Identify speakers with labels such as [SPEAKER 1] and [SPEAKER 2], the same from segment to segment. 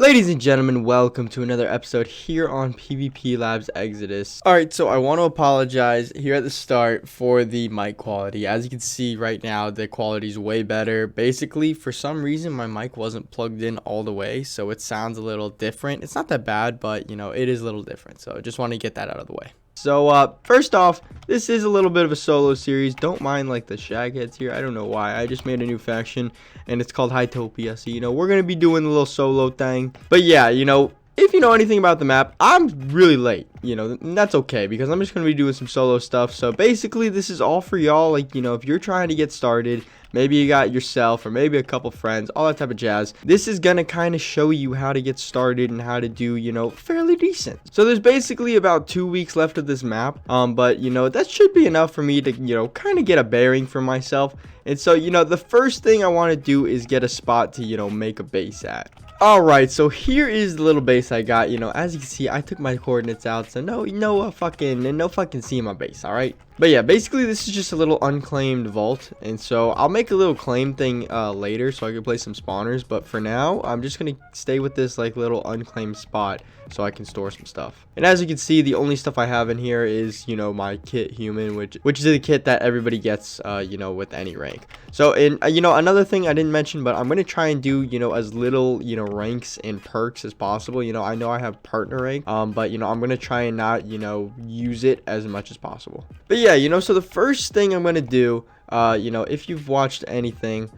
[SPEAKER 1] Ladies and gentlemen, welcome to another episode here on PvPLab's Exodus. Alright, so I want to apologize here at the start for the mic quality. As you can see right now, the quality is way better. Basically, for some reason, my mic wasn't plugged in all the way, so it sounds a little different. It's not that bad, but, it is a little different, so I just want to get that out of the way. So, first off, this is a little bit of a solo series. Don't mind, like, the shagheads here. I don't know why. I just made a new faction, and it's called Hytopia. So, we're going to be doing a little solo thing. But, yeah, if you know anything about the map, I'm really late, and that's okay, because I'm just going to be doing some solo stuff. So, basically, this is all for y'all. Like, if you're trying to get started, maybe you got yourself or maybe a couple friends, all that type of jazz. This is going to kind of show you how to get started and how to do, fairly decent. So there's basically about 2 weeks left of this map. But, that should be enough for me to, kind of get a bearing for myself. And so, the first thing I want to do is get a spot to, make a base at. Alright, so here is the little base I got. As you can see, I took my coordinates out, so no fucking seeing my base, alright? But yeah, basically this is just a little unclaimed vault, and so I'll make a little claim thing later so I can play some spawners, but for now, I'm just gonna stay with this like little unclaimed spot so I can store some stuff. And as you can see, the only stuff I have in here is, my kit human, which is the kit that everybody gets, with any rank. So, another thing I didn't mention, but I'm gonna try and do, as little, ranks and perks as possible. I know I have partner rank, but, I'm gonna try and not, use it as much as possible. But yeah, so the first thing I'm gonna do, if you've watched anything,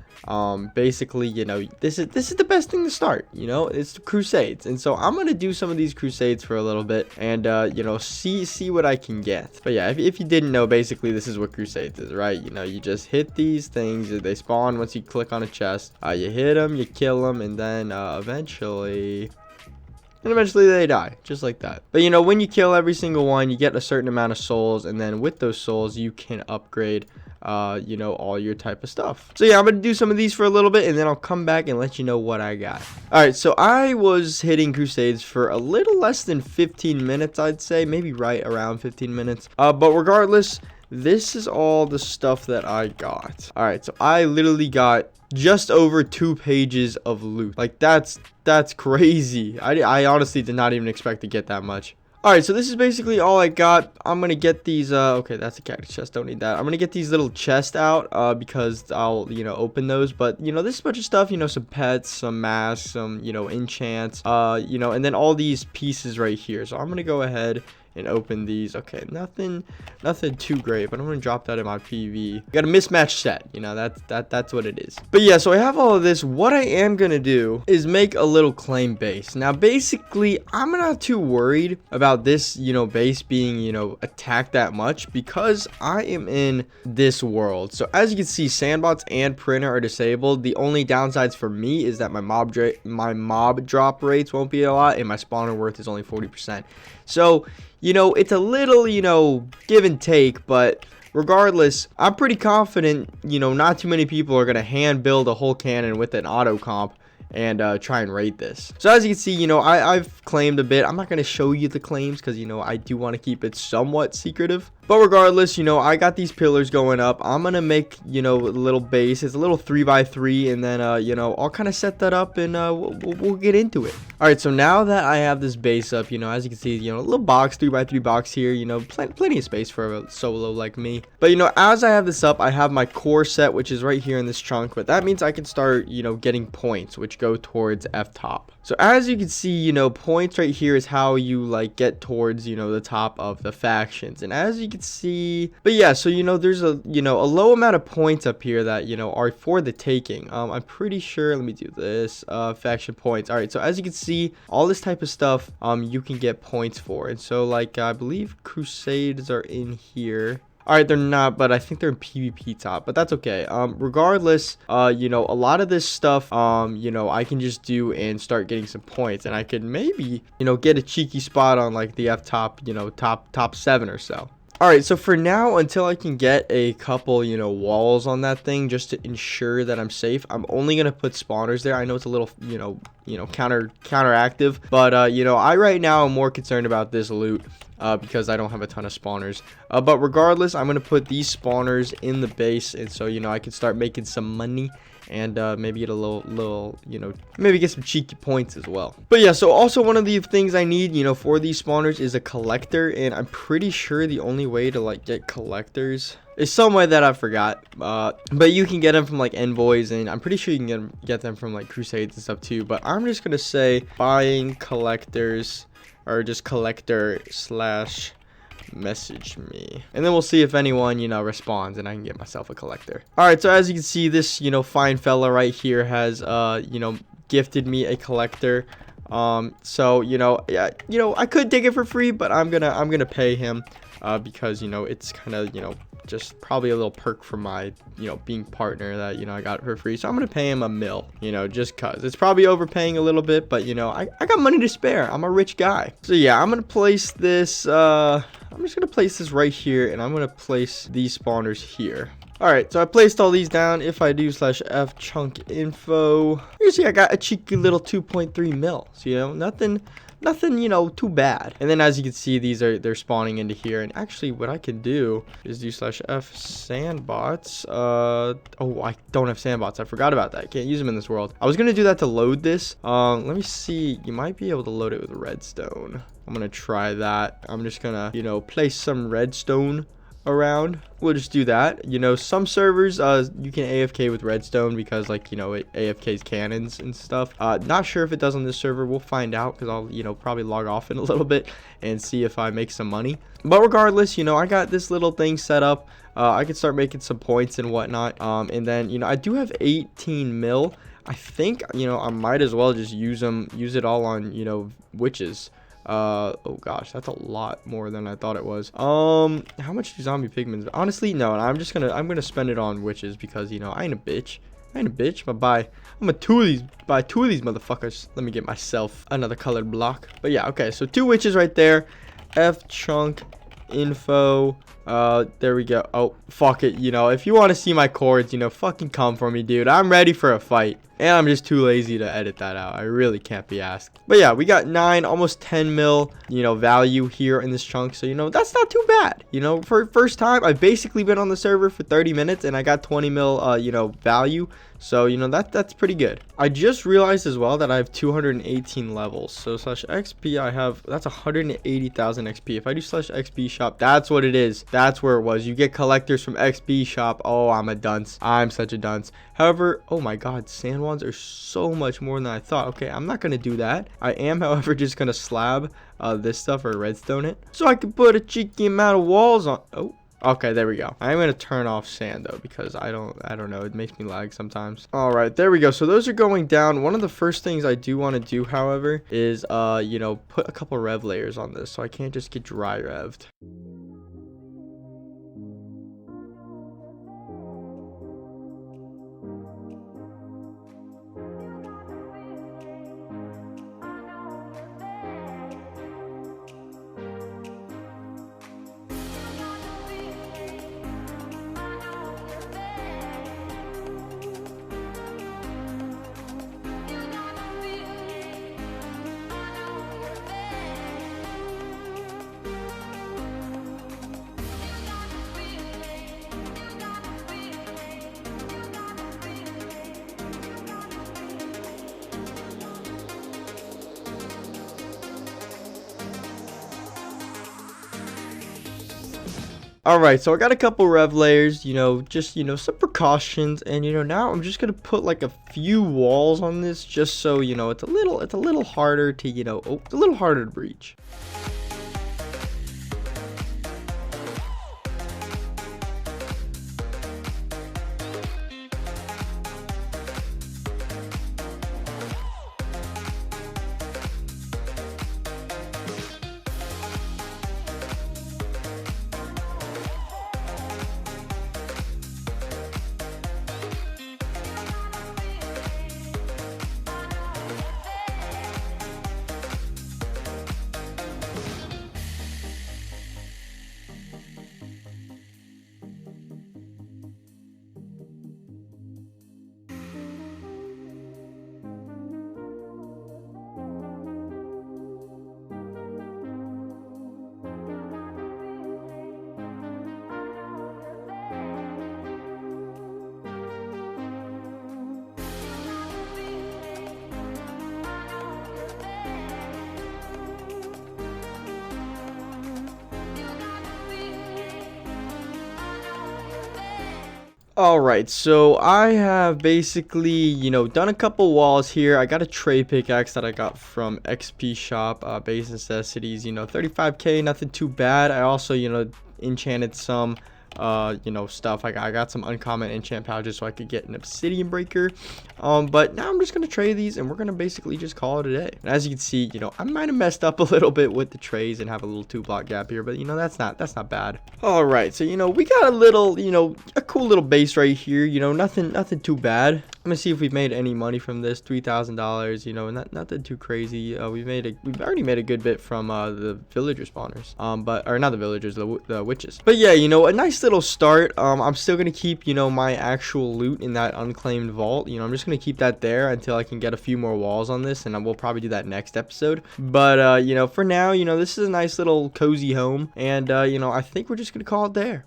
[SPEAKER 1] basically, this is the best thing to start. It's the crusades, and so I'm gonna do some of these crusades for a little bit, and see what I can get. But yeah, if you didn't know, basically this is what crusades is, right? You just hit these things, they spawn once you click on a chest. You hit them, you kill them, and then eventually they die, just like that. But when you kill every single one, you get a certain amount of souls, and then with those souls you can upgrade all your type of stuff. So yeah, I'm gonna do some of these for a little bit, and then I'll come back and let you know what I got. Alright, so I was hitting crusades for a little less than 15 minutes, I'd say, maybe right around 15 minutes, but regardless, this is all the stuff that I got. Alright, so I literally got just over 2 pages of loot. Like, that's crazy. I honestly did not even expect to get that much. Alright, so this is basically all I got. I'm gonna get these, okay, that's a cactus chest, don't need that. I'm gonna get these little chests out, because I'll, open those. But, this is a bunch of stuff, some pets, some masks, some, enchants, and then all these pieces right here. So I'm gonna go ahead and open these. Okay, nothing too great, but I'm gonna drop that in my PV. Got a mismatched set, that's what it is. But yeah, so I have all of this. What I am gonna do is make a little claim base. Now basically, I'm not too worried about this base being attacked that much, because I am in this world. So as you can see, sandbots and printer are disabled. The only downsides for me is that my mob drop rates won't be a lot, and my spawner worth is only 40%. So it's a little, give and take, but regardless, I'm pretty confident, not too many people are going to hand build a whole cannon with an auto comp and try and raid this. So as you can see, I've claimed a bit. I'm not going to show you the claims because, I do want to keep it somewhat secretive. But regardless, I got these pillars going up. I'm going to make, a little base. It's a little 3x3, and then, I'll kind of set that up, and we'll get into it. Alright, so now that I have this base up, as you can see, a little box, 3x3 box here, plenty of space for a solo like me. But, as I have this up, I have my core set, which is right here in this chunk. But that means I can start, getting points, which go towards F-top. So as you can see, points right here is how you, get towards, the top of the factions. And as you can see, but yeah, so there's a a low amount of points up here that are for the taking. I'm pretty sure, let me do this, faction points. All right, so as you can see, all this type of stuff you can get points for. And so I believe crusades are in here. Alright, they're not, but I think they're in PvP top, but that's okay. Regardless, a lot of this stuff, I can just do and start getting some points, and I could maybe, get a cheeky spot on the F top, top 7 or so. Alright, so for now, until I can get a couple, walls on that thing, just to ensure that I'm safe, I'm only going to put spawners there. I know it's a little, counteractive, but, I right now am more concerned about this loot, because I don't have a ton of spawners. But regardless, I'm going to put these spawners in the base, and so, I can start making some money and maybe get a little, you know, maybe get some cheeky points as well. But yeah, so also one of the things I need, you know, for these spawners is a collector, and I'm pretty sure the only way to like get collectors is some way that I forgot, but you can get them from like envoys, and I'm pretty sure you can get them from like crusades and stuff too. But I'm just gonna say buying collectors, or just collector slash message me, and then we'll see if anyone, you know, responds, and I can get myself a collector. All right, so as you can see, this, you know, fine fella right here has you know, gifted me a collector. So, you know, yeah, you know, I could take it for free, but I'm gonna pay him, because, you know, it's kind of, you know, just probably a little perk for my, you know, being partner that, you know, I got it for free. So I'm gonna pay him a mil, you know, just cause. It's probably overpaying a little bit, but, you know, I got money to spare. I'm a rich guy. So yeah, I'm gonna place this, I'm just gonna place this right here, and I'm gonna place these spawners here. All right, so I placed all these down. If I do /f chunk info, you see I got a cheeky little 2.3 mil. So, you know, nothing, you know, too bad. And then as you can see, they're spawning into here. And actually what I can do is do /f sandbots. Oh, I don't have sandbots. I forgot about that. I can't use them in this world. I was gonna do that to load this. Let me see. You might be able to load it with redstone. I'm gonna try that. I'm just gonna, you know, place some redstone around. We'll just do that. You know, some servers you can AFK with redstone because, like, you know, it AFKs cannons and stuff. Not sure if it does on this server. We'll find out, because I'll, you know, probably log off in a little bit and see if I make some money. But regardless, you know, I got this little thing set up. I can start making some points and whatnot. And then, you know, I do have 18 mil. I think, you know, I might as well just use it all on, you know, witches. Oh gosh, that's a lot more than I thought it was. How much do zombie pigments? Honestly, no. I'm gonna spend it on witches, because, you know, I ain't a bitch. But I'm gonna buy two of these motherfuckers. Let me get myself another colored block. But yeah, okay, so 2 witches right there. F chunk info. There we go. Oh, fuck it. You know, if you want to see my chords, you know, fucking come for me, dude. I'm ready for a fight. And I'm just too lazy to edit that out. I really can't be asked. But yeah, we got 9, almost 10 mil, you know, value here in this chunk. So, you know, that's not too bad. You know, for first time, I've basically been on the server for 30 minutes and I got 20 mil, you know, value. So, you know, that's pretty good. I just realized as well that I have 218 levels. So /XP, I have, that's 180,000 XP. If I do /XP shop, that's what it is. That's where it was. You get collectors from XP shop. Oh, I'm a dunce. I'm such a dunce. However, oh my god, sand wands are so much more than I thought. Okay, I'm not going to do that. I am, however, just going to slab this stuff or redstone it, so I can put a cheeky amount of walls on. Oh, okay, there we go. I'm going to turn off sand though, because I don't know, it makes me lag sometimes. All right, there we go. So those are going down. One of the first things I do want to do, however, is you know, put a couple rev layers on this, so I can't just get dry revved. All right, so I got a couple rev layers, you know, just, you know, some precautions, and, you know, now I'm just gonna put like a few walls on this, just so, you know, it's a little harder to, you know, it's a little harder to breach. All right, so I have basically, done a couple walls here. I got a trade pickaxe that I got from XP shop, base necessities, 35k, nothing too bad. I also, enchanted some stuff. I got some uncommon enchant pouches so I could get an obsidian breaker. But now I'm just gonna trade these and we're gonna basically just call it a day. And as you can see, I might have messed up a little bit with the trays and have a little 2-block gap here, but that's not bad. All right, so we got a little, a cool little base right here. Nothing too bad. I'm gonna see if we've made any money from this. $3,000. Nothing too crazy. We've already made a good bit from the villager spawners. Or not the villagers, the witches. But yeah, a nice little start. I'm still gonna keep my actual loot in that unclaimed vault. I'm just gonna keep that there until I can get a few more walls on this, and I will probably do that next episode. But for now, this is a nice little cozy home, and I think we're just gonna call it there.